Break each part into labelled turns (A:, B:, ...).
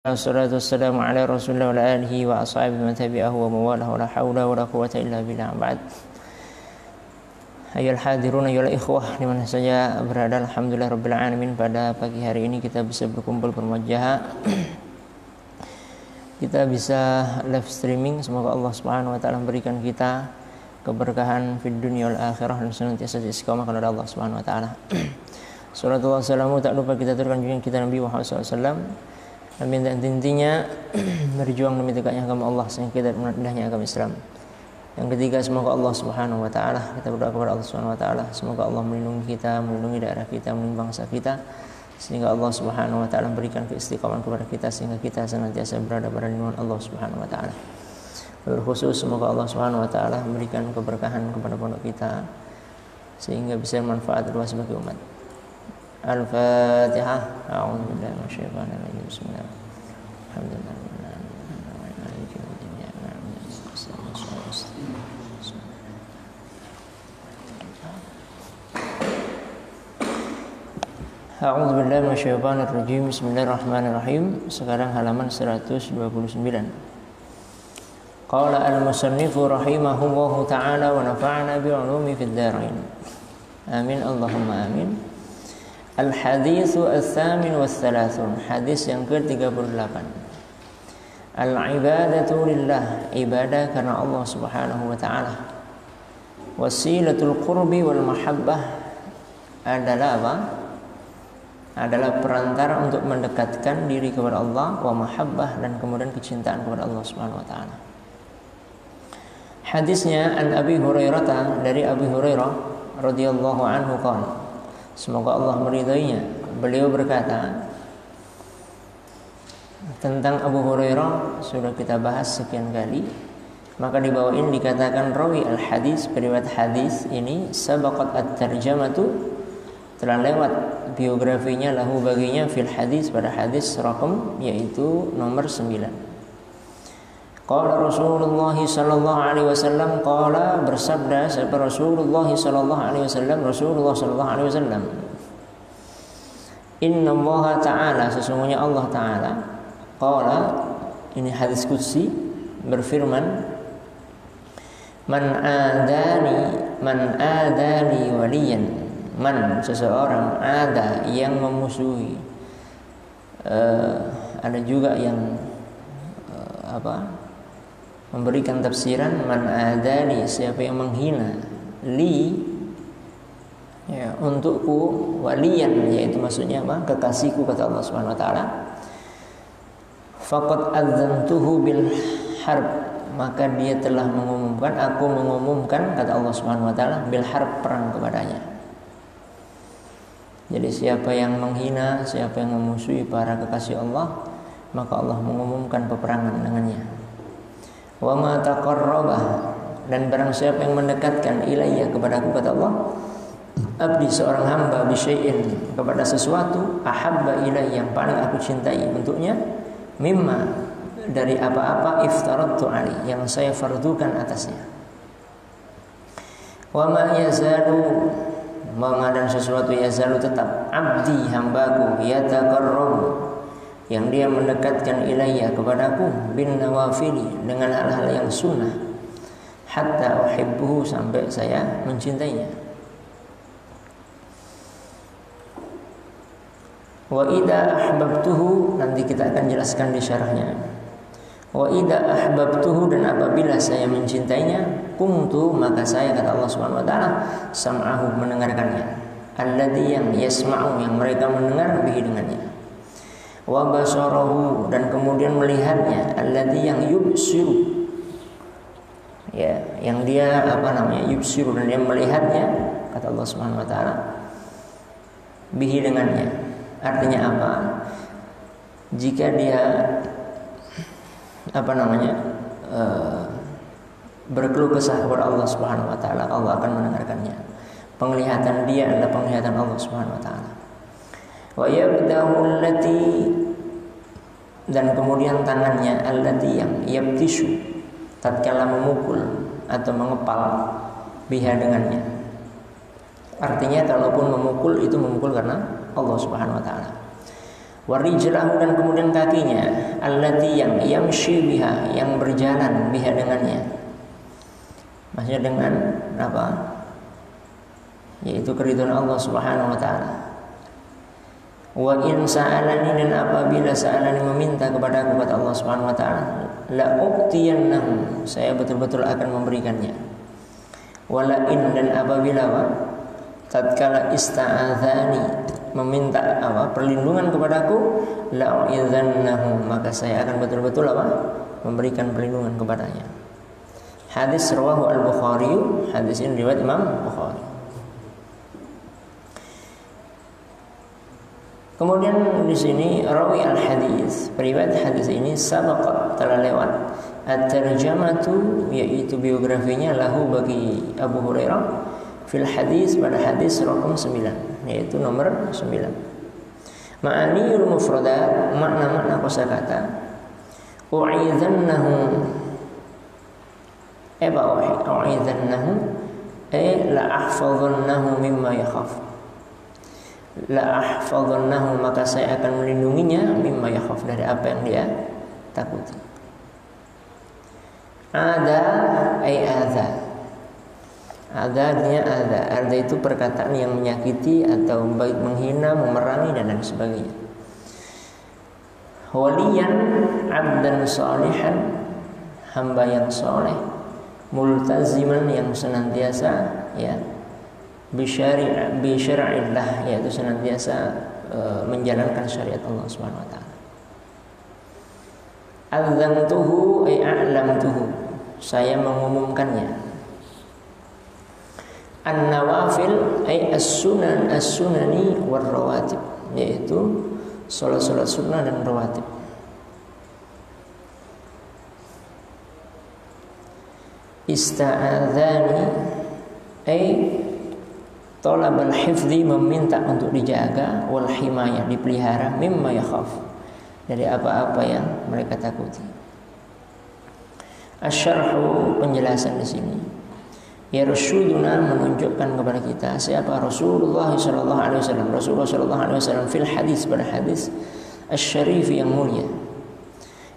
A: Wassalatu wassalamu ala rasulillah wa ala alihi wa ashabihi wa tabi'ahu wa mawalahu la hawla wa la quwwata illa billah. Ba'd. Ayyuhal hadirun ayyuhal ikhwah dimana saja berada, alhamdulillah rabbil alamin, pada pagi hari ini kita bisa berkumpul bermujaha. Kita bisa live streaming. Semoga Allah Subhanahu wa taala memberikan kita keberkahan fid dunya wal akhirah dan senantiasa istiqomah kepada Allah Subhanahu wa taala. Sallallahu alaihi wasallam, tak lupa kita turunkan junjungan kita Nabi Muhammad SAW. Amin. Dan intinya berjuang demi tegaknya agama Allah sehingga kita indahnya agama Islam. Yang ketiga, semoga Allah Subhanahu wa taala, kita berdoa kepada Allah Subhanahu wa taala, semoga Allah melindungi kita, melindungi daerah kita, melindungi bangsa kita, sehingga Allah Subhanahu wa taala memberikan keistiqomahan kepada kita sehingga kita senantiasa berada pada lindungan Allah Subhanahu wa taala. Berkhusus semoga Allah Subhanahu wa taala memberikan keberkahan kepada pondok kita sehingga bisa bermanfaat luas bagi umat. Al-Fatihah. A'udzubillahi minasyaitonir rajim. Bismillahirrahmanirrahim. A'udzubillahi minasyaitonir rajim. Bismillahirrahmanirrahim. Sekarang halaman 129. Qala al-musannifu rahimahullahu ta'ala wa nafa'ana bi'ulumi fid dharain. Amin Allahumma amin. Al-hadithu al-thamin wal-thalathun. Hadis yang ke-38. Al-ibadatu lillah. Ibadah karena Allah Subhanahu wa ta'ala. Wasilatul qurbi wal mahabbah adalah apa? Adalah perantara untuk mendekatkan diri kepada Allah, wa mahabbah, dan kemudian kecintaan kepada Allah Subhanahu wa ta'ala. Hadisnya an Abi Hurairah, dari Abi Hurairah radhiyallahu anhu qala, semoga Allah meridainya, beliau berkata, tentang Abu Hurairah sudah kita bahas sekian kali, maka di bawah ini dikatakan rawi al-hadis, periwayat hadis ini sabaqat at-tarjamatu, telah lewat biografinya lahu baginya fil hadis, pada hadis rakam yaitu nomor 9. Qala Rasulullah sallallahu alaihi wasallam, qala, bersabda siapa? Rasulullah sallallahu alaihi wasallam, Rasulullah sallallahu alaihi wasallam, inna Allah ta'ala, sesungguhnya Allah ta'ala, qala, ini hadis qudsi, berfirman, man adani waliyan, man, seseorang, ada, yang memusuhi, ada juga yang memberikan tafsiran man adani, siapa yang menghina, li, ya, untukku, waliyan, yaitu maksudnya apa? Kekasihku, kata Allah Subhanahu wa taala, faqad adzantuhu bil harb, maka dia telah mengumumkan, aku mengumumkan, kata Allah Subhanahu wa taala, bil harb, perang kepadanya. Jadi siapa yang menghina, siapa yang memusuhi para kekasih Allah, maka Allah mengumumkan peperangan dengannya. Wa ma taqarraba, dan barang siapa yang mendekatkan ilayya, kepadaku, kata Allah, abdi, seorang hamba, bisyai'in, kepada sesuatu, ahabba ilayya, yang paling aku cintai untuknya, mimma, dari apa-apa, iftaradtu alaihi, yang saya fardukan atasnya. Wa ma yazalu, dan sesuatu, yazalu, tetap, abdi, hambaku, yataqarrabu, yang dia mendekatkan ilayya, kepadaku, bin nawafili, dengan hal-hal yang sunnah, hatta uhibbuhu, sampai saya mencintainya. Wa idza ahbabtuhu, nanti kita akan jelaskan di syarahnya. Wa idza ahbabtuhu, dan apabila saya mencintainya, kuntu, maka saya, kata Allah Subhanahu wa taala, sam'ahu, mendengarkannya, alladzi, yang yasma'u, yang mereka mendengar, bihi, dengannya. Wa basarahu, dan kemudian melihatnya, alladzi, yang yubsiru, ya, yang dia yubsiru, dan dia melihatnya, kata Allah Subhanahu wa taala, bihi, dengannya. Artinya apa? Jika dia berkeluh kesah kepada Allah Subhanahu wa taala, Allah akan mendengarkannya. Penglihatan dia adalah penglihatan Allah Subhanahu wa taala. Wa yabdahu allati, dan kemudian tangannya, allati, yang yabtishu, tatkala memukul atau mengepal, biha, dengannya. Artinya kalaupun memukul, itu memukul karena Allah Subhanahu wa taala. Warijlahu dan kemudian kakinya, allati yang yamshi biha, yang berjalan biha dengannya. Maksudnya dengan apa? Yaitu keridhaan Allah Subhanahu wa taala. Wa in sa'alani, dan apabila sa'alani meminta kepada aku, kata Allah Subhanahu wa taala, la uqtiyannahu, saya betul-betul akan memberikannya. Wala in, dan apabila apa? Tatkala ista'adzani, meminta apa? Perlindungan kepadaku, la u'idzannahu, maka saya akan betul-betul apa? Memberikan perlindungan kepadanya. Hadis rawahu al-Bukhari, hadis ini riwayat Imam Bukhari. Kemudian di sini rawi al-hadis, periwayat hadis ini sabaqat, telah lewat at-tarjamatu, yaitu biografinya lahu bagi Abu Hurairah fil hadis, pada hadis raqam 9, yaitu nomor 9. Ma'aniyul mufradat, makna-makna kosakata. U'idzannahu, u'idzannahu la ahfadhannahu mimma yakhaf. La ahfadhannahu, maka saya akan melindunginya, mimma yakhaf, dari apa yang dia takuti. Ada adza. Ada artinya ada itu perkataan yang menyakiti atau baik menghina, memerangi dan lain sebagainya. Waliyan, abdan salihan, hamba yang soleh, multaziman, yang senantiasa ya bi syar'illah, yaitu senantiasa menjalankan syariat Allah Subhanahu wa taala. Adzantuhu ay a'lamtuhu, saya mengumumkannya. An-nawafil ay as-sunan, as-sunani war rawatib, yaitu salat-salat sunnah dan rawatib. Ista'adzani ay talabal hifzi, meminta untuk dijaga, wal himayah, dipelihara, mimma yakhaf, dari apa-apa yang mereka takuti. Asyarhu, penjelasan di sini. Ya Rasuluna, menunjukkan kepada kita siapa Rasulullah sallallahu alaihi wasallam. Rasulullah sallallahu alaihi wasallam fil hadis, pada hadis asy-syarif yang mulia,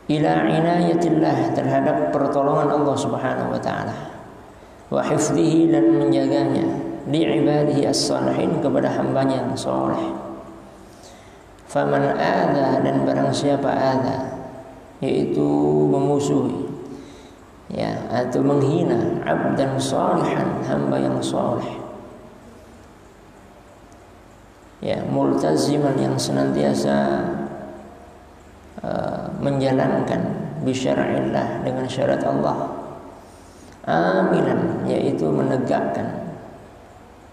A: ila inayatillah, terhadap pertolongan Allah Subhanahu wa taala, wa hifdzihi, dan menjaganya, li ibadihi as-salihin, kepada hambanya yang saleh. Faman adza, dan barang siapa adza, yaitu memusuhi ya atau menghina, abdan salihan, hamba yang saleh, ya multaziman, yang senantiasa menjalankan bisyara'illah, dengan syariat Allah, amilan, yaitu menegakkan,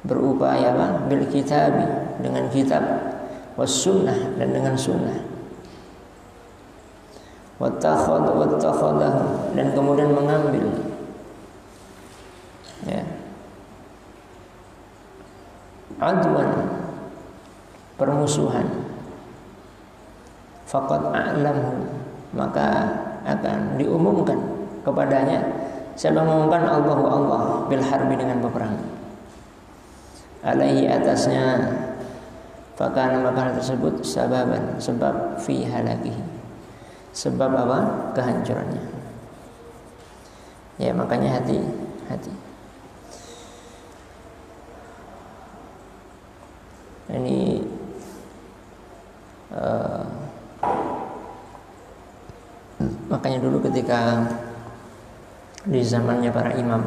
A: berupaya bil kitabi, dengan kitab, was sunnah, dan dengan sunnah, wattakhadahu, dan kemudian mengambil ya adwan, permusuhan, faqad a'lamhu, maka akan diumumkan kepadanya. Saya mengumumkan Allahu Allah bil harbi, dengan peperangan, alaihi, atasnya, fakana, maka tersebut sababan, sebab, fi halakihi, sebab apa? Kehancurannya. Ya, makanya hati-hati. Ini makanya dulu ketika di zamannya para imam,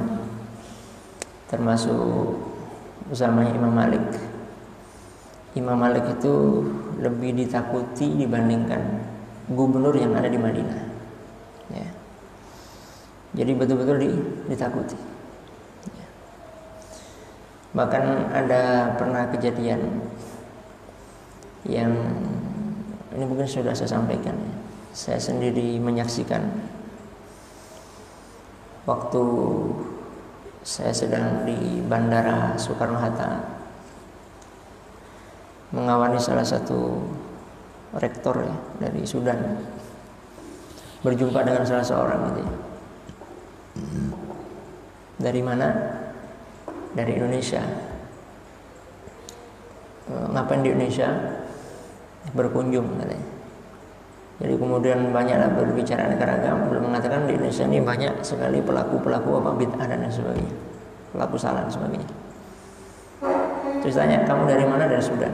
A: termasuk zamannya Imam Malik, Imam Malik itu lebih ditakuti dibandingkan gubernur yang ada di Madinah ya. Jadi betul-betul ditakuti ya. Bahkan ada pernah kejadian yang ini mungkin sudah saya sampaikan ya. Saya sendiri menyaksikan waktu saya sedang di Bandara Soekarno-Hatta mengawani salah satu rektor ya, dari Sudan, berjumpa dengan salah seorang gitu ya. Dari mana? Dari Indonesia. Ngapain di Indonesia? berkunjung katanya. Jadi kemudian banyaklah berbicara negara agama, belum mengatakan di Indonesia ini banyak sekali pelaku-pelaku apa bid'ah dan sebagainya, pelaku salah dan sebagainya. Terus tanya, kamu dari mana? Dari Sudan.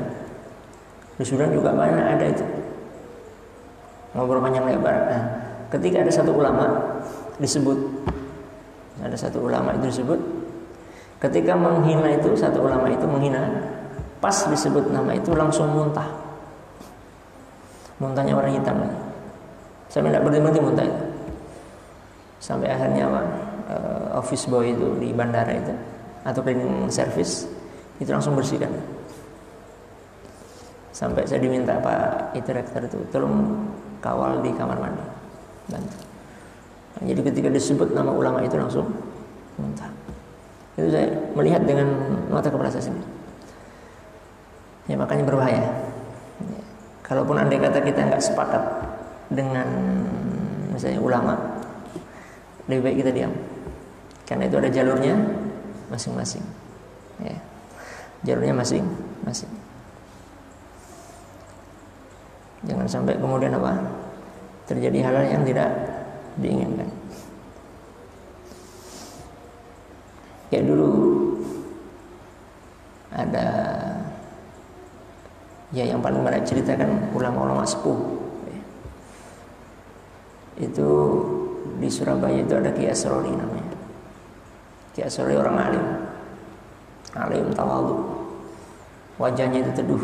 A: Di Sudan juga banyak ada itu. Ngobrol panjang lebar. Nah, ketika ada satu ulama disebut, ketika menghina itu, satu ulama itu menghina, pas disebut nama itu langsung muntah. Muntahnya orang hitam lagi. Sampai tidak berhenti muntah itu. Sampai akhirnya office boy itu di bandara itu atau cleaning service itu langsung bersihkan. Sampai saya diminta Pak itu rektor itu tolong kawal di kamar mandi. Bantu. Nah, jadi ketika disebut nama ulama itu langsung muntah. Itu saya melihat dengan mata kepala saya sendiri. Ya makanya berbahaya. Ya. Kalaupun andai kata kita nggak sepakat dengan misalnya ulama, lebih baik kita diam. Karena itu ada jalurnya masing-masing. Ya. Jalurnya masing-masing. Jangan sampai kemudian terjadi hal-hal yang tidak diinginkan. Kayak dulu ada yang paling banyak ceritakan ulama-ulama sepuh. Itu di Surabaya itu ada Ki Asrori namanya. Ki Asrori orang alim tawadhu, wajahnya itu teduh.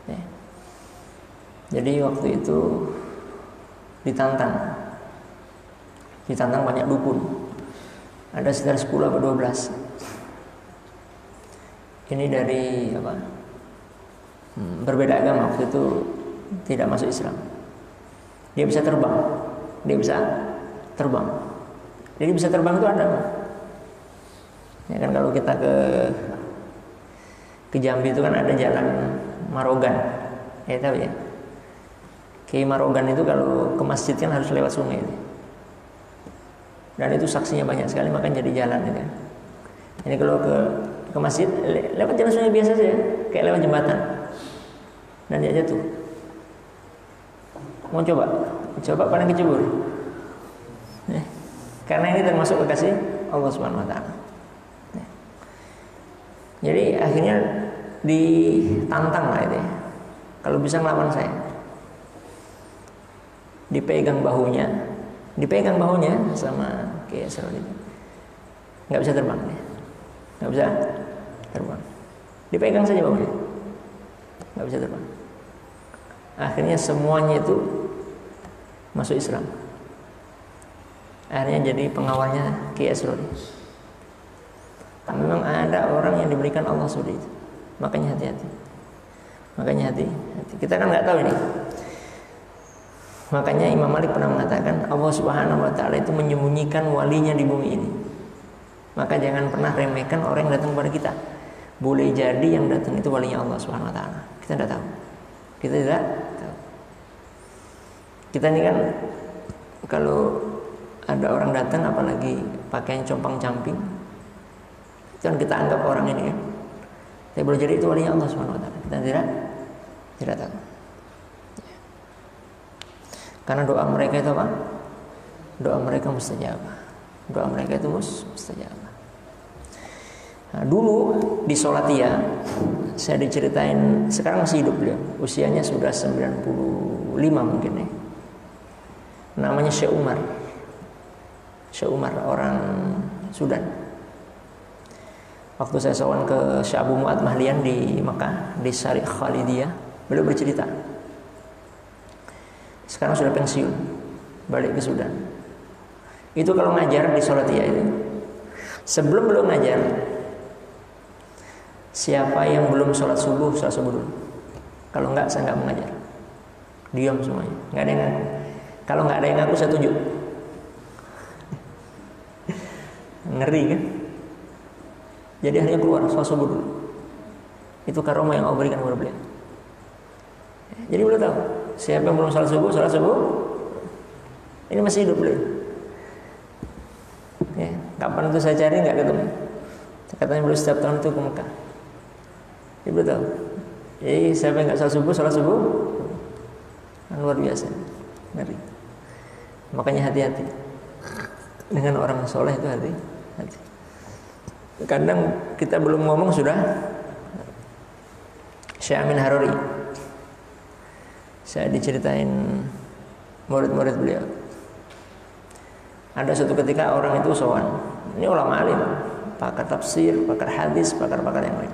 A: Ya. Jadi waktu itu ditantang banyak dukun, ada sekitar 10 atau 12. Ini dari berbeda agama, waktu itu tidak masuk Islam. Dia bisa terbang. Jadi bisa terbang itu ada. Ya kan kalau kita ke Jambi itu kan ada jalan Marogan. Ya tahu ya. Kiai Marogan itu kalau ke masjid kan harus lewat sungai itu. Dan itu saksinya banyak sekali, makanya jadi jalan ya kan. Ini kalau ke masjid lewat jalan sungai biasa saja, kayak lewat jembatan. Dan dia jatuh. Mau coba paling kecebur. Karena ini termasuk kekasih Allah Subhanahu wa taala. Jadi akhirnya ditantang lah itu ya. Kalau bisa ngelawan saya. Dipegang bahunya sama kayak Asrori itu. Nggak bisa terbang dia. Nggak bisa terbang. Dipegang saja bahunya. Nggak bisa terbang. Akhirnya semuanya itu masuk Islam. Akhirnya jadi pengawalnya Ki Asrori. Memang ada orang yang diberikan Allah seperti itu. Makanya hati-hati. Kita kan nggak tahu ini. Makanya Imam Malik pernah mengatakan Allah Subhanahu wa taala itu menyembunyikan walinya di bumi ini. Maka jangan pernah remehkan orang yang datang kepada kita. Boleh jadi yang datang itu walinya Allah Subhanahu wa taala. Kita tidak tahu. Kita ini kan kalau ada orang datang apalagi pakaian compang-camping, itu kan kita anggap orang ini kan. Tapi boleh jadi itu walinya Allah Subhanahu wa taala. Kita tidak tahu. Karena doa mereka itu apa? Doa mereka mustajabah. Doa mereka itu mustajabah. Nah, dulu di Solatia saya diceritain, sekarang masih hidup beliau. Usianya sudah 95 mungkin ya. Namanya Syekh Umar. Syekh Umar orang Sudan. Waktu saya sowan ke Syekh Abu Mu'ad Mahlian di Mekah, di Syarih Khalidiyah, beliau bercerita. Sekarang sudah pensiun, balik ke Sudan. Itu kalau ngajar di Solatia itu, sebelum beliau ngajar, siapa yang belum sholat subuh dulu. Kalau enggak, saya enggak mengajar. Diam semuanya, enggak ada yang ngaku. Kalau enggak ada yang ngaku, saya tunjuk. Ngeri kan? Jadi akhirnya keluar sholat subuh dulu. Itu karomah yang Allah berikan kepada beliau. Jadi beliau tahu siapa yang belum sholat subuh, ini masih hidup beliau. Ya, kapan itu saya cari nggak ketemu. Katanya beliau setiap tahun itu ke Mekah. Jadi beliau tahu. Jadi siapa yang nggak sholat subuh, kan luar biasa, ngeri. Makanya hati-hati dengan orang soleh itu, hati. Kadang kita belum ngomong sudah Syekh Amin Harori. Saya diceritain murid-murid beliau. Ada suatu ketika orang itu sowan. Ini ulama alim, pakar tafsir, pakar hadis, pakar-pakar yang lain.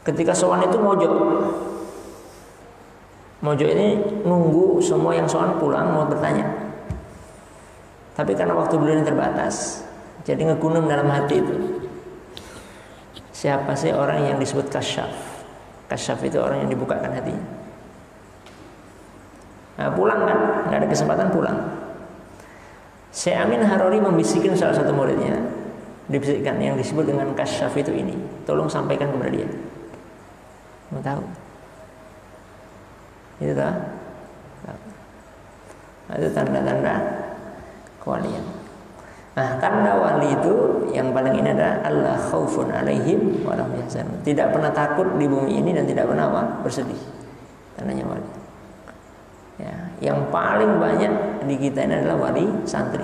A: Ketika sowan itu mojok. Mojok ini nunggu semua yang sowan pulang mau bertanya. Tapi karena waktu beliau ini terbatas, jadi ngegunung dalam hati itu. Siapa sih orang yang disebut kasyaf? Kasyaf itu orang yang dibukakan hatinya. Nah, pulang kan, nggak ada kesempatan pulang. Syekh Amin Harori membisikkan salah satu muridnya, dibisikkan yang disebut dengan kasyaf itu ini. Tolong sampaikan kepada dia. Mau tahu? Itu tahu? Nah, itu tanda-tanda kewalian. Nah, tanda wali itu yang paling ini adalah Allah khaufun alaihim wa lahum yahzanun. Tidak pernah takut di bumi ini dan tidak pernah bersedih. Tandanya wali. Ya, yang paling banyak di kita ini adalah wali santri.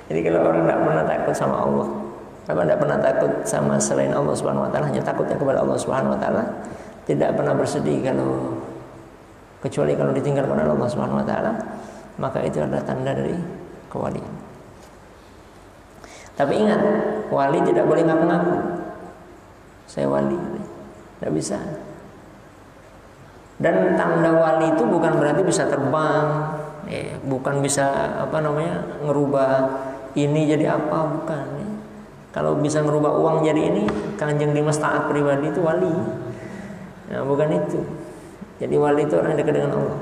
A: Jadi kalau orang tidak pernah takut sama Allah, tidak pernah takut sama selain Allah Subhanahu wa taala, hanya takutnya kepada Allah Subhanahu wa taala, tidak pernah bersedih kecuali kalau ditinggalkan oleh Allah Subhanahu wa taala, maka itu adalah tanda dari kewalian. Tapi ingat, wali tidak boleh ngaku-ngaku. Saya wali, tidak bisa. Dan tanda wali itu bukan berarti bisa terbang, bukan bisa ngerubah ini jadi apa, bukan. Kalau bisa ngerubah uang jadi ini, Kanjeng Dimas taat pribadi itu wali. Nah, bukan itu. Jadi wali itu orang yang dekat dengan Allah.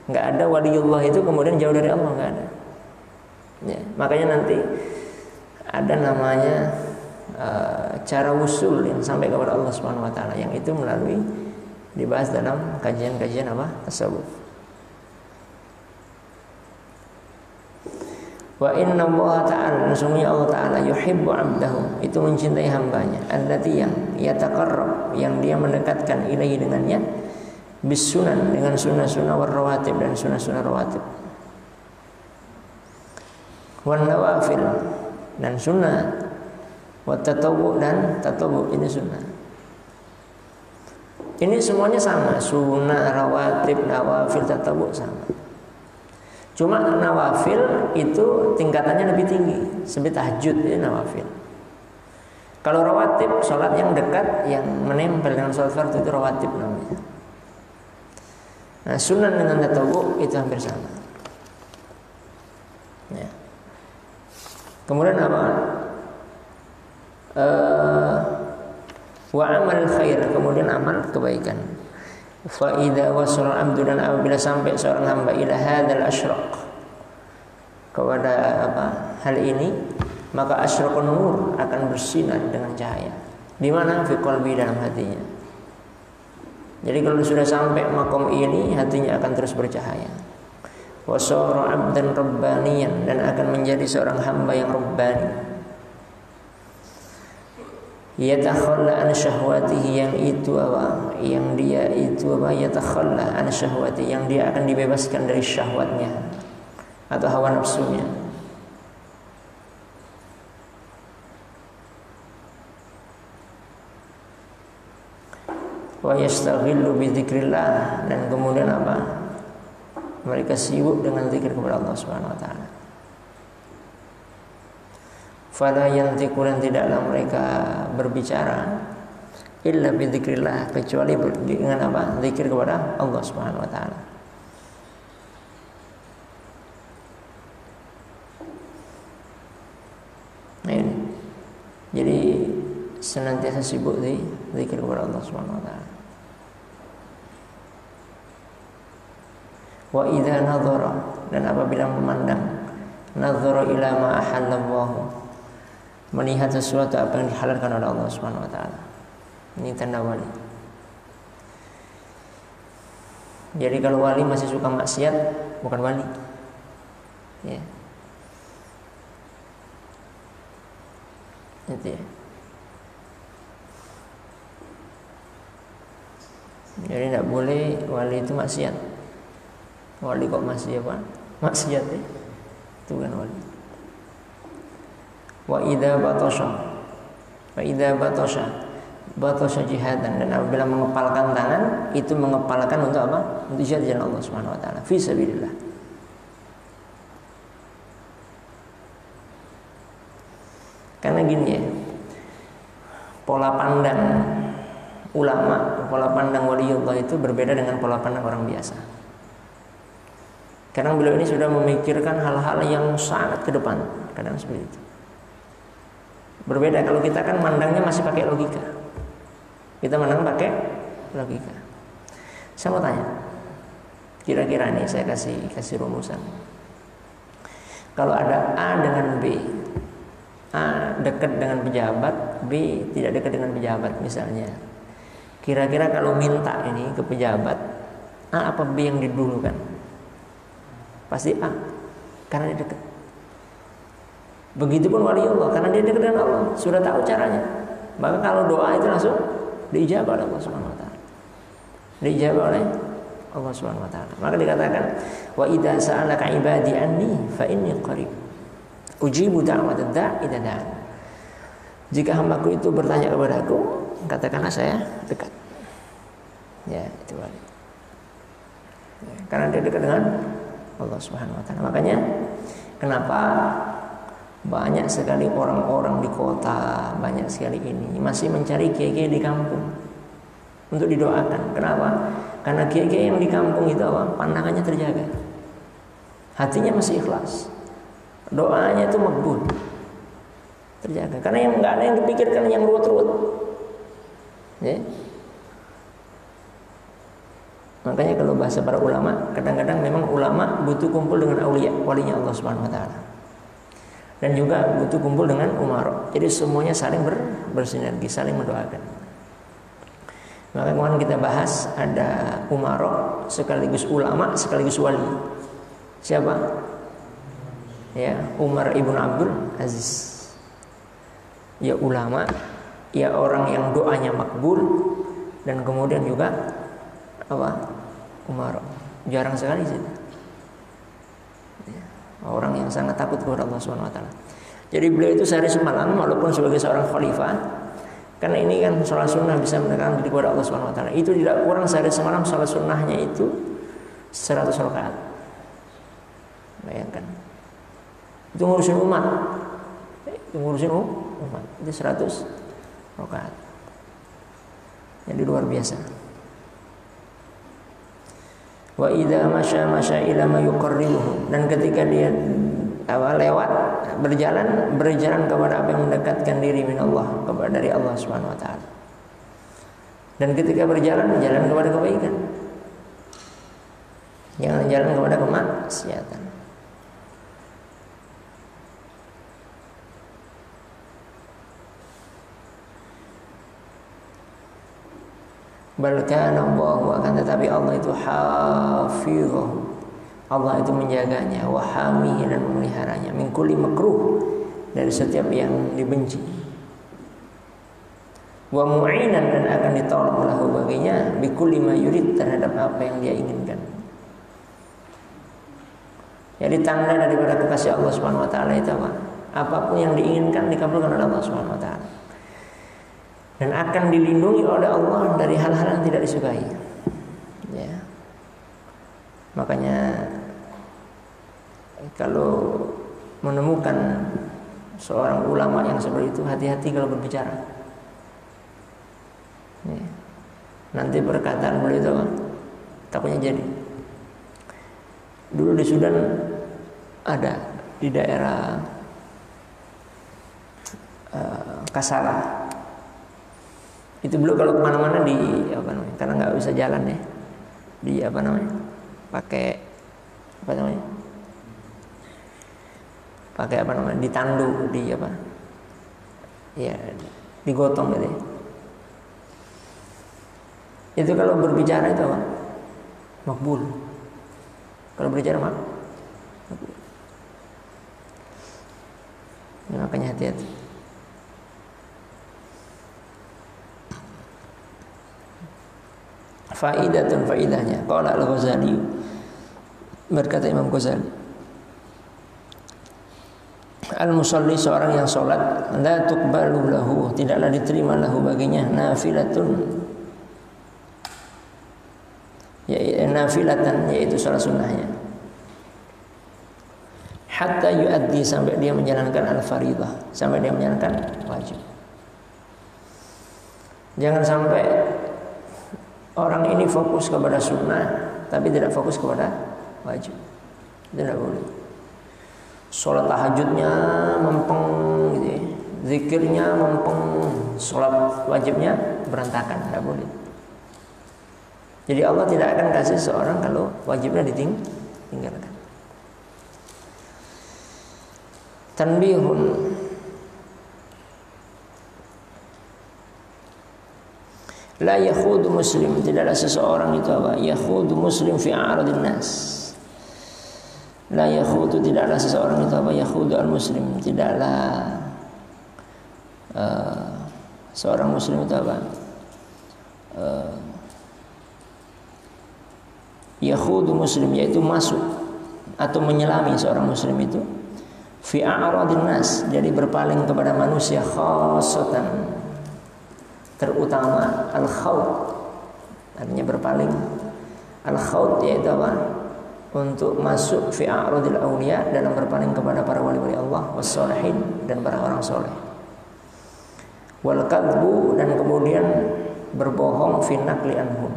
A: Nggak ada waliullah itu kemudian jauh dari Allah, nggak ada. Ya, makanya nanti ada namanya cara wusul yang sampai kepada Allah Subhanahu wa taala, yang itu melalui dibahas dalam kajian-kajian tasawuf. Wa inna Allah ta'ala, sesungguhnya Allah ta'ala yuhibbu 'abdahu, itu mencintai hambanya, allati yang yataqarrab, yang dia mendekatkan ilaihi dengannya, bisunan, dengan sunnah-sunnah war rawatib, dan sunnah-sunnah rawatib, wan nawafil, dan sunnah, wat tatawwu, dan tatawwu, ini sunnah. Ini semuanya sama, sunnah, rawatib, nawafil, tatawwu sama. Cuma nawafil itu tingkatannya lebih tinggi, seperti tahajud ini nawafil. Kalau rawatib, sholat yang dekat, yang menempel dengan sholat fardu itu rawatib namanya. Nah, sunnah dengan tatawwu itu hampir sama. Ya. Kemudian apa? Wa amal khair, kemudian amal kebaikan. Fa idza wasala abdu, dan apabila sampai seorang hamba ila hadzal asyraq, kepada hal ini, maka asyraqun nur, akan bersinar dengan cahaya. Di mana? Fi qalbi, dalam hatinya. Jadi kalau sudah sampai makom ini, hatinya akan terus bercahaya. Wa sara abdan rabbaniyan, dan akan menjadi seorang hamba yang rabbani. Yatakhalla an syahwatihi, yang dia yatakhalla an syahwati, yang dia akan dibebaskan dari syahwatnya atau hawa nafsunya. Wa yastaghillu bi dzikrillah, dan kemudian mereka sibuk dengan zikir kepada Allah Subhanahu wa taala. Fala yantiqu, dan tidaklah mereka berbicara illa bi dzikrillah, kecuali dengan zikir kepada Allah Subhanahu wa taala. Nah, ini. Jadi senantiasa sibuk di zikir kepada Allah Subhanahu wa taala. Wa idza nadhara, dan apabila memandang, nadhara ila ma ahallallahu, melihat sesuatu apa yang dihalalkan oleh Allah Subhanahu wa taala. Ini tanda wali. Jadi kalau wali masih suka maksiat, bukan wali. Ya. Itu ya. Jadi tidak boleh wali itu maksiat. Wali kok masih apa? Maksiat ya? Itu kan wali. Wa idza batasha jihadan, dan apabila mengepalkan tangan itu mengepalkan untuk apa? Untuk jihad di jalan Allah Subhanahu wa taala, fi sabilillah. Karena gini ya, pola pandang ulama, pola pandang waliullah itu berbeda dengan pola pandang orang biasa. Kadang beliau ini sudah memikirkan hal-hal yang sangat ke depan, kadang seperti itu. Berbeda kalau kita kan mandangnya masih pakai logika. Kita mandang pakai logika. Saya mau tanya, kira-kira nih saya kasih rumusan. Kalau ada A dengan B, A dekat dengan pejabat, B tidak dekat dengan pejabat misalnya. Kira-kira kalau minta ini ke pejabat, A apa B yang didulukan? Pasti A, karena dia dekat. Begitupun waliullah, karena dia dekat dengan Allah, sudah tahu caranya. Maka kalau doa itu langsung diijabah oleh Allah Subhanahu wa taala. Diijabah oleh Allah Subhanahu wa taala. Maka dikatakan, wa idza sa'alaka ibadi anni fa inni qarib. Ujibu da'watad da'i idza da'an. Jika hambaku itu bertanya kepadaku, katakanlah saya dekat. Ya, itu wali. Ya, karena dia dekat dengan Allah Subhanahu wa taala. Makanya kenapa banyak sekali orang-orang di kota, banyak sekali ini masih mencari kiai-kiai di kampung untuk didoakan. Kenapa? Karena kiai-kiai yang di kampung itu apa? Pandangannya terjaga, hatinya masih ikhlas, doanya itu makbul, terjaga. Karena yang nggak ada yang dipikirkan yang ruwet-ruwet. Ya. Makanya kalau bahasa para ulama, kadang-kadang memang ulama butuh kumpul dengan aulia, walinya Allah Subhanahu wa taala. Dan juga butuh kumpul dengan umara. Jadi semuanya saling bersinergi, saling mendoakan. Maka kemarin kita bahas ada umara sekaligus ulama sekaligus wali. Siapa? Ya, Umar ibn Abdul Aziz. Ya ulama, ya orang yang doanya makbul, dan kemudian juga apa? Umar. Jarang sekali sih. Orang yang sangat takut kepada Allah Subhanahu wa taala. Jadi beliau itu sehari semalam walaupun sebagai seorang khalifah, karena ini kan sholat sunnah bisa mendekatkan diri kepada Allah Subhanahu wa taala. Itu tidak kurang sehari semalam sholat sunnahnya itu 100 rakaat. Bayangkan. Itu ngurusin umat. Itu ngurusin umat. Itu 100 rakaat. Jadi luar biasa. Wa idza masya ila ma yuqarribuhu, dan ketika dia lewat berjalan kepada apa yang mendekatkan diri min Allah, kepada dari Allah Subhanahu wa taala. Dan ketika berjalan kepada kebaikan. Jangan jalan kepada kemaksiatan. Balkan Allah, akan tetapi Allah itu hafizah. Allah itu menjaganya, wahamihi, dan memeliharanya, min kulli makruh, dari setiap yang dibenci, wa mu'inan, dan akan ditolong lahu baginya, bi kulli ma yurid, terhadap apa yang dia inginkan. Jadi tanda daripada kekasih Allah Subhanahu wa taala itu apa? Apapun yang diinginkan dikabulkan oleh Allah Subhanahu wa taala. Dan akan dilindungi oleh Allah dari hal-hal yang tidak disukai. Ya. Makanya kalau menemukan seorang ulama yang seperti itu, hati-hati kalau berbicara. Ya. Nanti perkataan beliau itu takutnya jadi. Dulu di Sudan ada di daerah Kasala. Itu beliau kalau kemana-mana di apa namanya, karena nggak bisa jalan ya, di apa namanya, pakai apa namanya, ditandu, di apa, ya digotong gitu ya. Itu kalau berbicara itu apa? Makbul. Kalau berbicara makbul. Ya, makanya hati-hati. faidahnya. Qala Al-Ghazali, berkata Imam Ghazali, al-musalli, seorang yang sholat, la tuqbalu lahu, tidaklah diterima lahu baginya, nafilatan, yaitu sholat sunnahnya, hatta yuaddi, sampai dia menjalankan al-faridah, sampai dia menjalankan wajib. Jangan sampai orang ini fokus kepada sunnah tapi tidak fokus kepada wajib. Tidak boleh. Sholat tahajudnya mempeng gitu ya. Zikirnya mempeng, sholat wajibnya berantakan, tidak boleh. Jadi Allah tidak akan kasih seorang kalau wajibnya ditinggalkan. Tanbihun, la yakhudu muslim, tidaklah seseorang itu apa? Yakhudu muslim fi a'radin nas. La yakhudu, tidaklah seseorang itu apa? Yakhudu al-muslim, tidaklah seorang muslim itu apa? Yakhudu muslim, yaitu masuk atau menyelami seorang muslim itu fi a'radin nas, jadi berpaling kepada manusia, khassatan, terutama al-khawd, artinya berpaling. Al-khawd yaitu apa? Untuk masuk fi a'radil awliya, dalam berpaling kepada para wali-wali Allah, wassalihin, dan para orang soleh. Wal kadbu, dan kemudian berbohong, fi naqli anhum,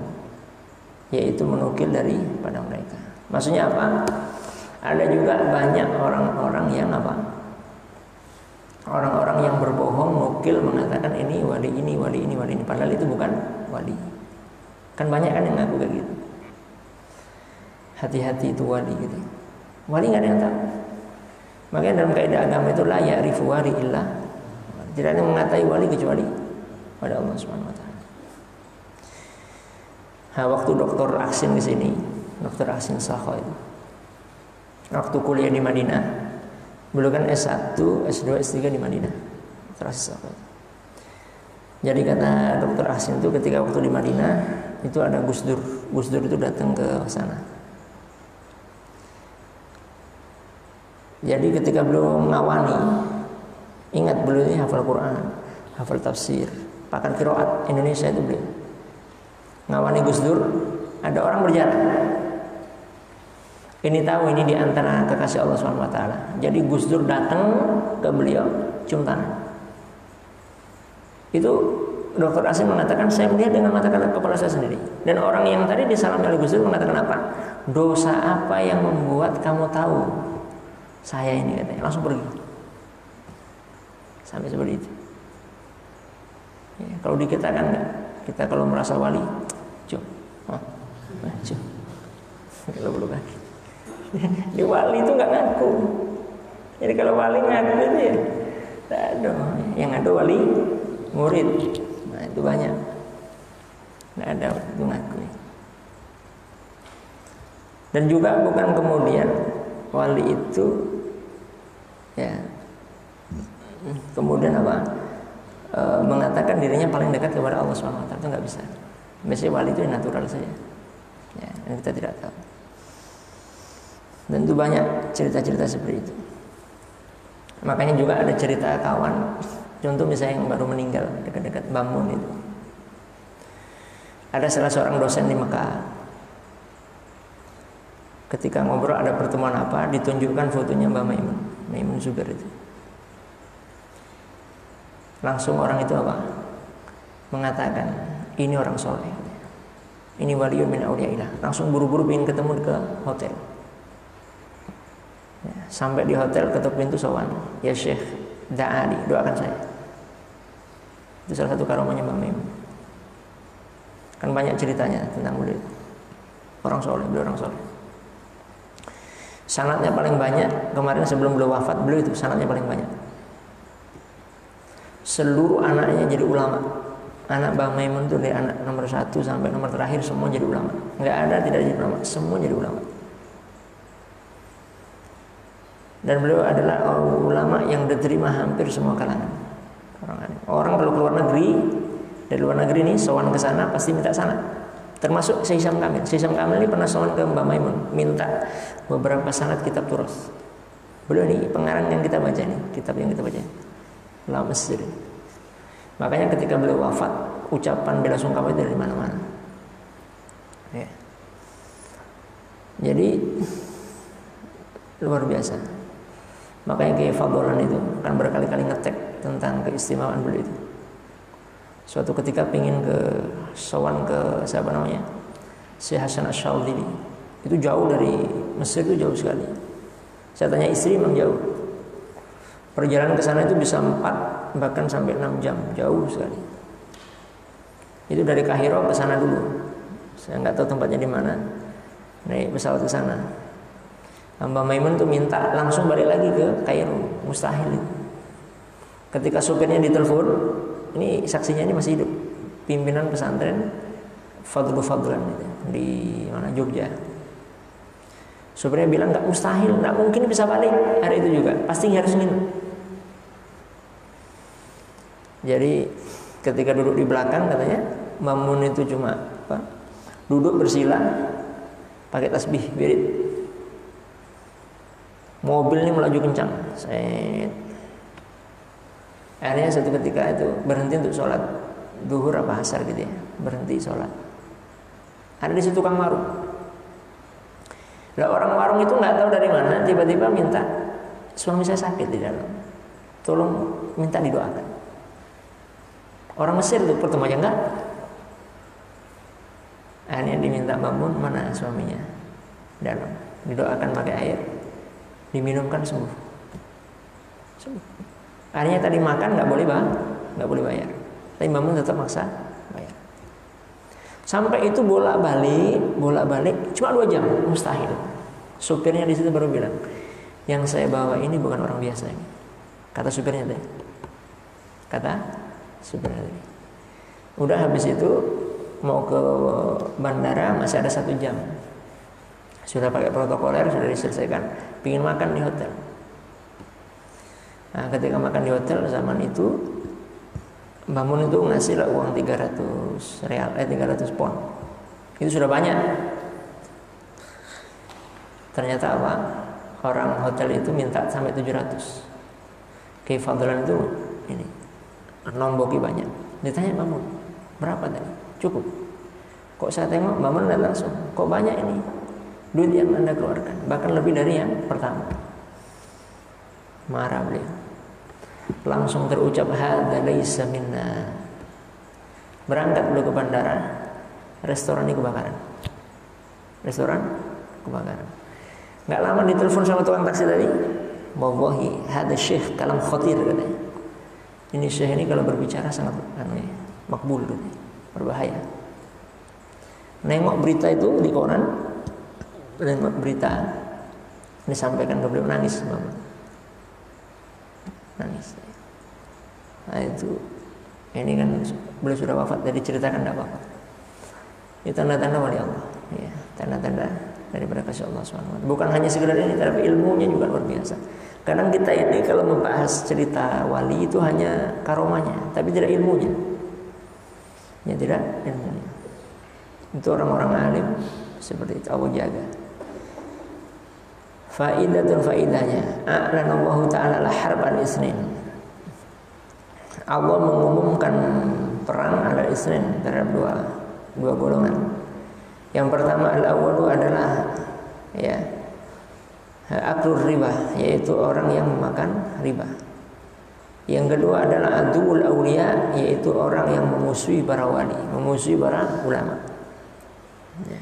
A: yaitu menukil dari pada mereka. Maksudnya apa? Ada juga banyak orang-orang yang apa? Orang-orang yang berbohong, nukil, mengatakan ini wali ini, wali ini, wali ini, padahal itu bukan wali. Kan banyak kan yang ngaku kayak gitu. Hati-hati itu wali gitu. Wali nggak ada yang tahu. Makanya dalam kaidah agama itu la ya'rifu wali illa, tidak ada yang mengatai wali kecuali pada Allah Subhanahu wa taala. Waktu Dr. Aksin di sini, Dr. Aksin Sakho itu, waktu kuliah di Madinah, beliau kan S1, S2, S3 di Madinah. Dr. Aksin Sakho itu. Jadi kata Dr. Aksin itu ketika waktu di Madinah itu ada Gus Dur. Gus Dur itu datang ke sana. Jadi ketika beliau ngawani, ingat beliau ini hafal Quran, hafal tafsir, pakar qiraat Indonesia itu beliau. Ngawani Gus Dur, ada orang berjalan. Ini tahu ini di antara kekasih Allah Subhanahu wa taala. Jadi Gus Dur datang ke beliau, cium tangan. Itu Dr. Asim mengatakan, saya melihat dengan mata kepala saya sendiri. Dan orang yang tadi disalami oleh Gus Dur mengatakan apa? Dosa apa yang membuat kamu tahu saya ini, katanya. Langsung pergi. Sampai seperti itu. Ya, kalau di kita kan enggak. Kita kalau merasa wali, cuy, kalau belum lagi. Di wali itu nggak ngaku. Jadi kalau wali ngaku itu ya, tak ada. Yang ada wali murid. Nah itu banyak. Nggak ada itu ngaku. Dan juga bukan kemudian wali itu ya kemudian apa? Mengatakan dirinya paling dekat kepada Allah SWT, itu nggak bisa. Biasanya wali itu natural saja, ya, dan kita tidak tahu. Dan itu banyak cerita-cerita seperti itu. Makanya juga ada cerita kawan, contoh misalnya yang baru meninggal dekat-dekat Bamun itu. Ada salah seorang dosen di Mekah. Ketika ngobrol ada pertemuan apa, ditunjukkan fotonya Mbak Maimun Zubair itu. Langsung orang itu apa? Mengatakan, ini orang soleh, ini waliun min auliyaillah. Langsung buru-buru ingin ketemu ke hotel. Ya, sampai di hotel ketuk pintu sowan, ya Syekh, da'ali, doakan saya. Itu salah satu karomahnya Mbak Maimun. Kan banyak ceritanya tentang beliau. Orang soleh, beliau orang soleh. Sanadnya paling banyak kemarin sebelum beliau wafat, beliau itu sanadnya paling banyak. Seluruh anaknya jadi ulama. Anak Mbah Maimun itu dari anak nomor 1 sampai nomor terakhir semua jadi ulama. Nggak ada tidak jadi ulama, semua jadi ulama. Dan beliau adalah ulama yang diterima hampir semua kalangan. Orang kalau keluar negeri, dari luar negeri nih sowan ke sana pasti minta sanad. Termasuk Syekh Hisham Kamil. Syekh Hisham Kamil ini pernah sowan ke Mbak Maimun, minta beberapa sanad kitab Turas. Beliau ini pengarang yang kita baca nih, kitab yang kita baca. Ulama Mesir. Makanya ketika beliau wafat, ucapan bela sungkawa itu dari mana-mana. Ya. Jadi luar biasa. Makanya Kiai Fadlan itu kan berkali-kali ngetek tentang keistimewaan beliau itu. Suatu ketika pingin ke sowan ke siapa namanya, Syekh Hasan Asy-Syadzili. Itu jauh dari Mesir, itu jauh sekali. Saya tanya istri, memang jauh. Perjalanan ke sana itu bisa 4 bahkan sampai 6 jam, jauh sekali. Itu dari Kairo ke sana dulu. Saya nggak tahu tempatnya di mana. Naik pesawat ke sana. Mbak Maimun tuh minta langsung balik lagi ke Kairo, mustahil itu. Ketika sopirnya ditelepon, ini saksinya ini masih hidup, pimpinan pesantren Fadlan itu di mana, Jogja. Sopirnya bilang nggak, mustahil, nggak mungkin bisa balik hari itu juga, pasti harus nginep. Jadi ketika duduk di belakang katanya Mamun itu cuma duduk bersila pakai tasbih wirid. Mobil ini melaju kencang. Akhirnya satu ketika itu berhenti untuk sholat duhur apa asar gitu ya, berhenti sholat. Ada di situ tukang warung. Lah orang warung itu nggak tahu dari mana tiba-tiba minta, suami saya sakit di dalam, tolong minta didoakan. Orang Mesir itu pertama aja enggak. Akhirnya diminta Mamun, mana suaminya dalam, didoakan pakai air, diminumkan sembuh. Akhirnya tadi makan nggak boleh bayar. Tapi Mamun tetap maksa bayar. Sampai itu bolak-balik cuma 2 jam, mustahil. Supirnya di situ baru bilang, yang saya bawa ini bukan orang biasa ini. Kata supirnya tadi. Kata supirnya tadi. Udah habis itu mau ke bandara masih ada 1 jam. Sudah pakai protokoler, sudah diselesaikan. Pingin makan di hotel. Nah, ketika makan di hotel zaman itu Mbak Mun itu ngasih lah uang 300 pon. Itu sudah banyak. Ternyata apa? Orang hotel itu minta sampai 700. Kiai Fadlan itu ini nomboki banyak. Ditanya Mbak Mun, berapa tadi? Cukup. Kok saya tengok Mbak Mun langsung, kok banyak ini duit yang Anda keluarkan, bahkan lebih dari yang pertama. Marah beliau. Langsung terucap hadza laisa minna. Berangkat beliau ke bandara, restoran ini kebakaran. Nggak lama ditelepon sama tukang taksi tadi. Wallahi hadza syekh kalam khatir katanya. Ini syekh ini kalau berbicara sangat makbul katanya, berbahaya. Nengok berita itu di koran, nengok berita disampaikan ke beliau, nangis Mama. Nangis. Nah itu, ini kan beliau sudah wafat, jadi ceritakan tidak apa-apa. Itu tanda-tanda wali Allah, ya, tanda-tanda daripada kasih Allah SWT. Bukan hanya sekedar ini, tapi ilmunya juga luar biasa. Kadang kita ini kalau membahas cerita wali itu hanya karomanya, tapi tidak ilmunya. Ya tidak ilmunya. Itu orang-orang alim seperti itu Allah jaga. Faidahnya a'lanallahu ta'ala al-harb al-isnin. Allah mengumumkan perang al-isnin terhadap dua golongan. Yang pertama al-awwalu adalah ya aklur riba, yaitu orang yang memakan riba. Yang kedua adalah adul auliya, yaitu orang yang memusuhi para wali, memusuhi para ulama. Ya.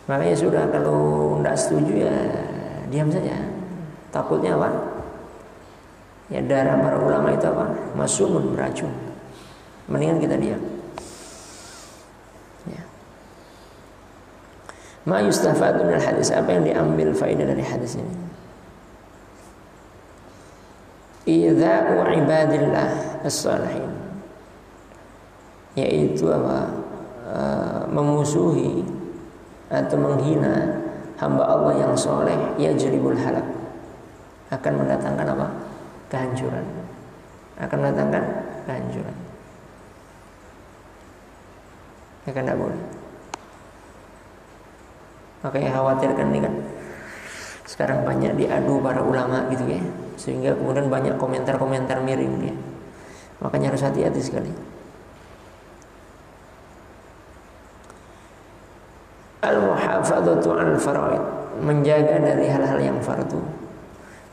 A: Makanya sudah, kalau tidak setuju ya diam saja. Takutnya apa? Ya darah para ulama itu apa? Masumun, beracun. Mendingan kita diam. Ya. Ma yustafadu minal hadis, apa yang diambil faedah dari hadis ini? Idza'u ibadillah as-salihin, yaitu apa? Memusuhi atau menghina hamba Allah yang soleh, yajlibul halak, akan mendatangkan apa? Kehancuran. Akan mendatangkan kehancuran. Ya kan tidak boleh. Makanya khawatirkan ini kan sekarang banyak diadu para ulama gitu ya, sehingga kemudian banyak komentar-komentar miring dia. Makanya harus hati-hati sekali. Al-muhafadzatu 'alal faraid, menjaga dari hal-hal yang fardu,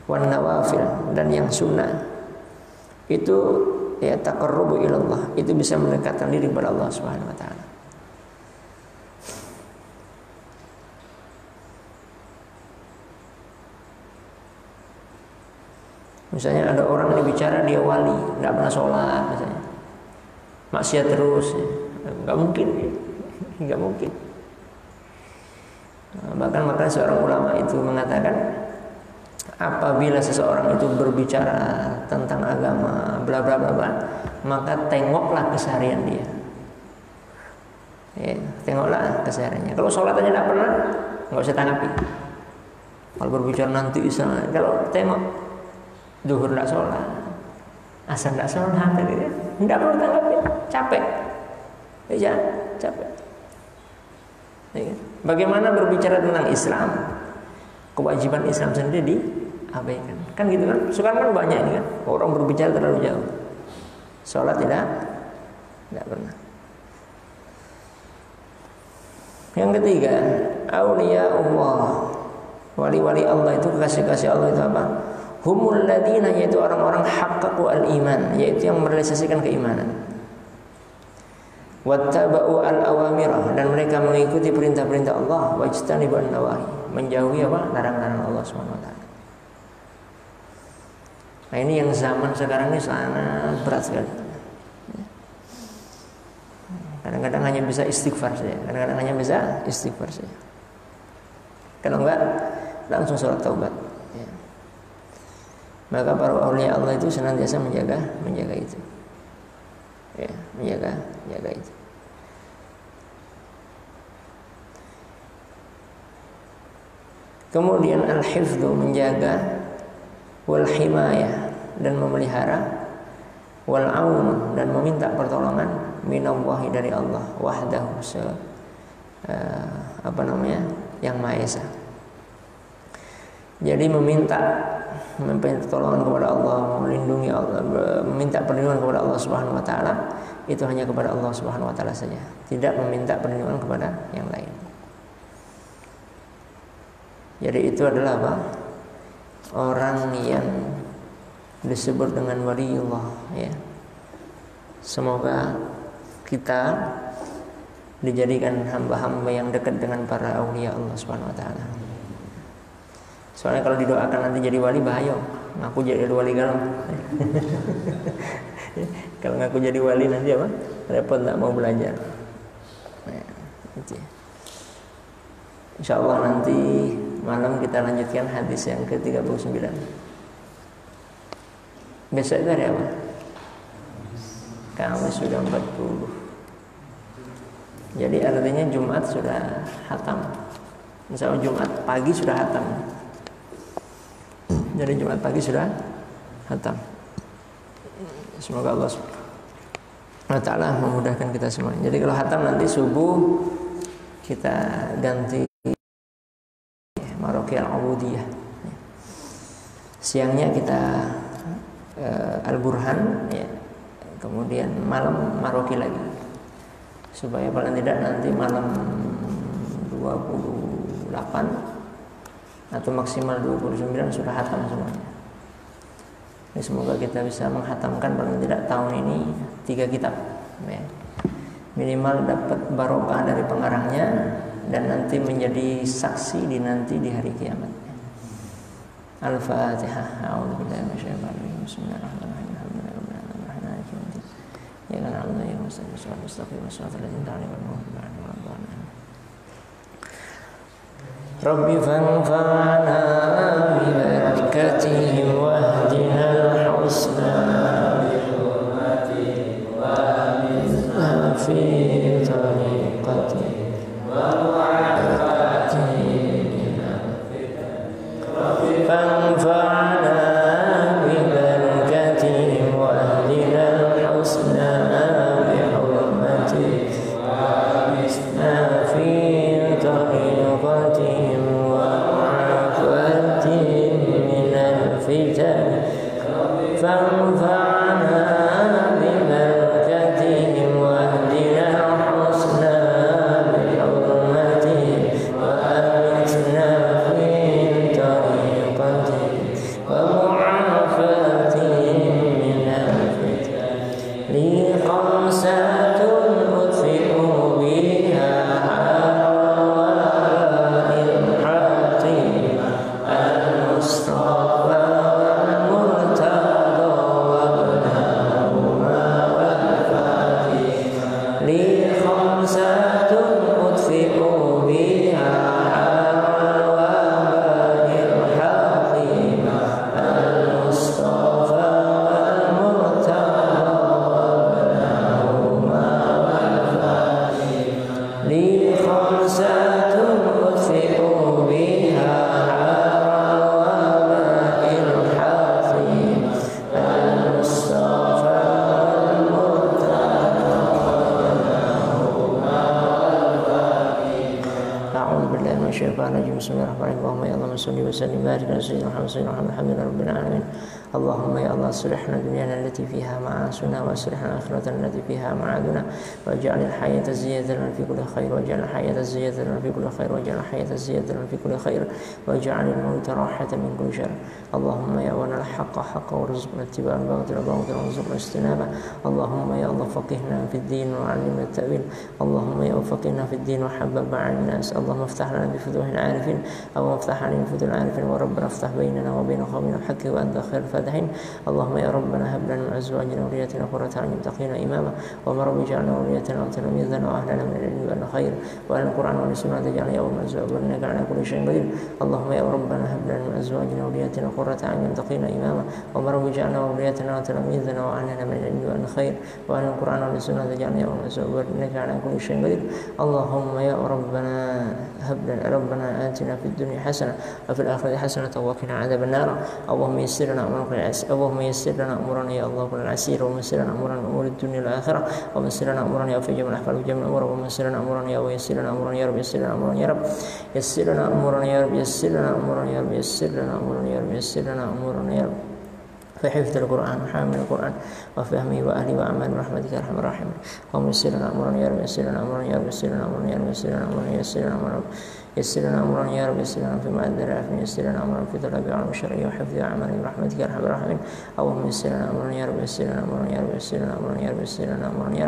A: wan nawafil, dan yang sunnah. Itu ya taqarrubu ilallah, itu bisa mendekatkan diri kepada Allah Subhanahu wa taala. Misalnya ada orang yang bicara dia wali, nggak pernah sholat misalnya, maksiat terus, ya. Nggak mungkin, nggak mungkin. Bahkan maka seorang ulama itu mengatakan, apabila seseorang itu berbicara tentang agama, bla bla bla bla, maka tengoklah keseharian dia. Ya, tengoklah kesehariannya. Kalau sholat aja tidak pernah, nggak usah tanggapi. Kalau berbicara nanti Islam, kalau tengok duhur tidak sholat, asar tidak sholat, tidak perlu tanggapi, capek, ya capek. Bagaimana berbicara tentang Islam, kewajiban Islam sendiri diabaikan, kan gitu kan? Sekarang kan banyak ini kan, orang berbicara terlalu jauh, sholat tidak pernah. Yang ketiga, auliya Allah, wali-wali Allah itu, kekasih-kasih Allah itu apa? Humul ladina, yaitu orang-orang haqqaqu al-iman, yaitu yang merealisasikan keimanan. Wattaba'u al-awamirah, dan mereka mengikuti perintah-perintah Allah, wajtanibu an-nawahi, menjauhi apa? Larang-larang Allah Subhanahu wa taala. Nah, ini yang zaman sekarang ini sangat berat sekali. Kadang-kadang hanya bisa istighfar saja, kadang-kadang hanya bisa istighfar saja. Kalau enggak, langsung sholat taubat. Ya. Maka para aulia Allah itu senantiasa menjaga itu. Ya, menjaga itu. Kemudian al-hifdzu, menjaga, wal himayah, dan memelihara, wal aun, dan meminta pertolongan, minallahi, dari Allah, wahdahu, yang Maha Esa. Jadi meminta pertolongan kepada Allah, melindungi Allah, meminta perlindungan kepada Allah Subhanahu wa taala, itu hanya kepada Allah Subhanahu wa taala saja, tidak meminta perlindungan kepada yang lain. Jadi itu adalah apa? Orang yang disebut dengan waliullah, ya. Semoga kita dijadikan hamba-hamba yang dekat dengan para aulia Allah Subhanahu wa taala. Soalnya kalau didoakan nanti jadi wali bahaya. Ngaku jadi wali galau. Kalau ngaku jadi wali nanti apa? Repot, tak mau belajar. Nah, itu. Insyaallah nanti malam kita lanjutkan hadis yang ke-39. Besok itu hari apa? Kamis sudah 40. Jadi artinya Jumat sudah hatam. Insyaallah Jumat pagi sudah hatam. Jadi Jumat pagi sudah hatam. Semoga Allah SWT memudahkan kita semua. Jadi kalau hatam nanti subuh kita ganti Maraqi al-Ubudiyah. Siangnya kita Al-Burhan, ya. Kemudian malam Maraqi lagi. Supaya paling tidak nanti malam 28 atau maksimal 29 sudah hatam semuanya. Jadi semoga kita bisa menghatamkan paling tidak tahun ini 3 kitab, ya. Minimal dapat barokah dari pengarangnya dan nanti menjadi saksi nanti di hari kiamat. Al-Fatihah. A'udzubillahi minasyaitonir rajim. Bismillahirrahmanirrahim. Alhamdulillahirabbil alamin. Arrahmanirrahim. Ya kan Allah yang mustaqim wassalatu Rabbi fanfa'na bi barakatihi wahdina al-husna bi hurmati wa minna fi tariqati wa mu'afatihi Rabbi fanfa'na bi barakatihi wahdina al-husna bi hurmati wa بسم الله الرحمن الرحيم اللهم يا الله صل وسلم وبارك على سيدنا محمد سيدنا محمد الحمد لله رب العالمين اللهم يا الله اصلحنا دنيانا التي فيها معاشنا واصلحنا آخرتنا التي فيها معادنا واجعل الحياة زيادة لنا في كل خير واجعل الحياة زيادة لنا في كل خير واجعل الحياة زيادة لنا في كل خير واجعل الموت راحة من كل شر اللهم يا ولنا الحق حقا وارزقنا اتباع الباطل باطلا وارزقنا اجتنابه اللهم يا الله فقهنا في الدين وعلمنا التأويل اللهم يا فقهنا في الدين وحبب عن الناس اللهم افتح لنا بفتوح العارفين اللهم افتح علينا بفتوح العارفين وربنا افتح بيننا وبين قومنا الحق وانت خير الفاتحين اللهم يا ربنا هب لنا من ازواجنا وذرياتنا قرة اعين واتقنا اماما اللهم رب اجعلنا وذريتنا وتلاميذنا واهلنا من العلم والخير وأهل القرآن والسنة تجعلنا يوم الزواج وإنك على كل شيء قدير اللهم يا ربنا هب لنا من ازواجنا وذرياتنا قرة اعين واتقنا اماما اللهم رب اجعلنا وذريتنا وتلاميذنا واهلنا من العلم والخير وأهل القرآن والسنة تجعلنا يوم الزواج وإنك على كل شيء قدير اللهم يا ربنا هب لنا ربنا آتنا في الدنيا حسنة وفي الآخرة حسنة وقنا عذاب النار اللهم يسر لنا أمورنا يا الله كل العسير ويسر لنا أمورنا أمور الدنيا والآخرة ويسر لنا أمورنا في جميع الأحوال وجميع الأمور ويسر لنا أمورنا ويسر لنا أمورنا يا رب يسر لنا أمورنا يا رب يسر لنا أمورنا يا رب يسر لنا أمورنا يا رب يسر لنا أمورنا يا رب يسر لنا أمورنا يا رب في حفظ القرآن وحامل القرآن وفهمه وأهله وأعمال برحمتك يا أرحم الراحمين اللهم يسر لنا أمورنا يا رب يسر لنا أمورنا يا رب يسر لنا أمورنا يا رب يسر لنا أمورنا يسر لنا أمورنا يسر لنا أمرنا يا رب يسر لنا فيما أدى العافية يسر لنا أمرنا في طلب علم الشرعي وحفظ أعمال برحمتك يا أرحم الراحمين اللهم يسر لنا أمرنا يا رب يسر لنا أمرنا يا رب يسر لنا أمرنا يا رب يسر لنا أمرنا يا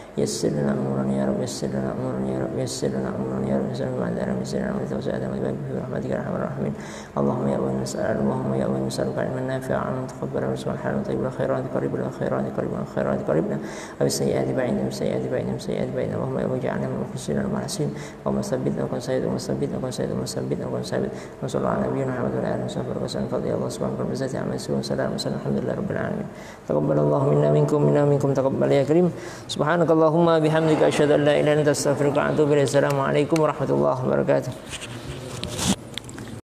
A: رب يسر لنا أمرنا يا رب يسر لنا أمرنا يا رب يسر لنا أمرنا يا رب يسر لنا فيما أدى العافية يسر لنا أمرنا توسع آدم ويبارك في برحمتك يا أرحم الراحمين اللهم يا أول نسأل اللهم يا أول نسألك علما نافعا متقبلا ورزقا حلالا طيبا الخيرات قريبا الخيرات قريبا الخيرات قريبنا وبالسيئات بعيدا بالسيئات بعيدا بالسيئات بعيدا اللهم يا اجعلنا من المخلصين المخلصين اللهم ثبتنا وكن سيد وثبتنا وكن سيد وثبتنا وكن ثابت وصلى الله على نبينا محمد وعلى اله وصحبه وسلم فضل الله سبحانه وتعالى بذاته عما يصفون وسلام وسلام الحمد لله رب العالمين تقبل الله منا منكم تقبل يا كريم سبحانك اللهم بحمدك اشهد ان لا اله الا انت استغفرك واتوب اليك السلام عليكم ورحمه الله وبركاته